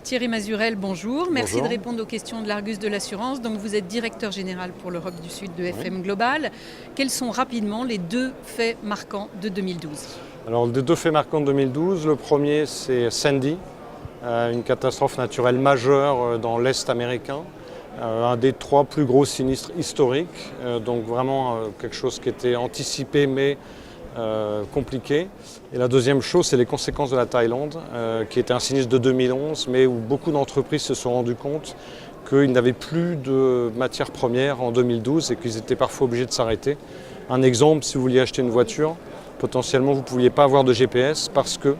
Thierry Mazurel, bonjour. Merci Bonjour. de répondre aux questions de l'Argus de l'assurance. Donc vous êtes directeur général pour l'Europe du Sud de FM Global. Quels sont rapidement les deux faits marquants de 2012 ? Alors, les deux faits marquants de 2012, le premier c'est Sandy, une catastrophe naturelle majeure dans l'Est américain, un des trois plus gros sinistres historiques, donc vraiment quelque chose qui était anticipé mais compliqué. Et la deuxième chose, c'est les conséquences de la Thaïlande, qui était un sinistre de 2011, mais où beaucoup d'entreprises se sont rendues compte qu'ils n'avaient plus de matières premières en 2012 et qu'ils étaient parfois obligés de s'arrêter. Un exemple, si vous vouliez acheter une voiture, potentiellement vous ne pouviez pas avoir de GPS parce que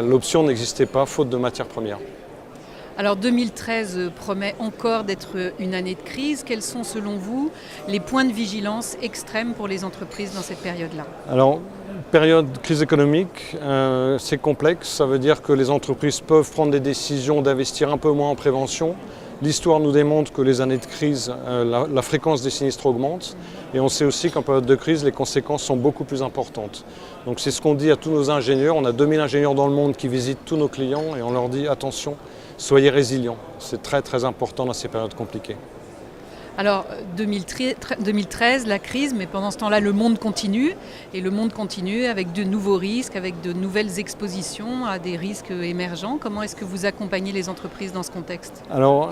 l'option n'existait pas faute de matières premières. Alors 2013 promet encore d'être une année de crise. Quels sont selon vous les points de vigilance extrêmes pour les entreprises dans cette période-là ? Alors, période de crise économique, c'est complexe. Ça veut dire que les entreprises peuvent prendre des décisions d'investir un peu moins en prévention. L'histoire nous démontre que les années de crise, la fréquence des sinistres augmente. Et on sait aussi qu'en période de crise, les conséquences sont beaucoup plus importantes. Donc c'est ce qu'on dit à tous nos ingénieurs. On a 2000 ingénieurs dans le monde qui visitent tous nos clients et on leur dit attention, soyez résilients. C'est très très important dans ces périodes compliquées. Alors 2013, la crise, mais pendant ce temps-là, le monde continue. Et le monde continue avec de nouveaux risques, avec de nouvelles expositions à des risques émergents. Comment est-ce que vous accompagnez les entreprises dans ce contexte ? Alors,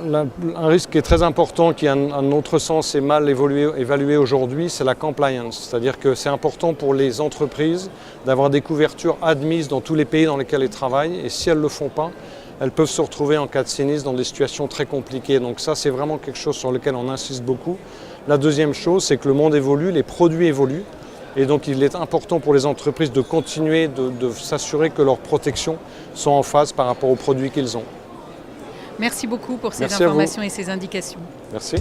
un risque qui est très important, qui à notre sens est mal évalué aujourd'hui, c'est la compliance. C'est-à-dire que c'est important pour les entreprises d'avoir des couvertures admises dans tous les pays dans lesquels elles travaillent. Et si elles ne le font pas, elles peuvent se retrouver en cas de sinistre dans des situations très compliquées. Donc ça, c'est vraiment quelque chose sur lequel on insiste beaucoup. La deuxième chose, c'est que le monde évolue, les produits évoluent. Et donc il est important pour les entreprises de continuer de s'assurer que leurs protections sont en phase par rapport aux produits qu'ils ont. Merci beaucoup pour ces Merci à vous. informations et ces indications. Merci.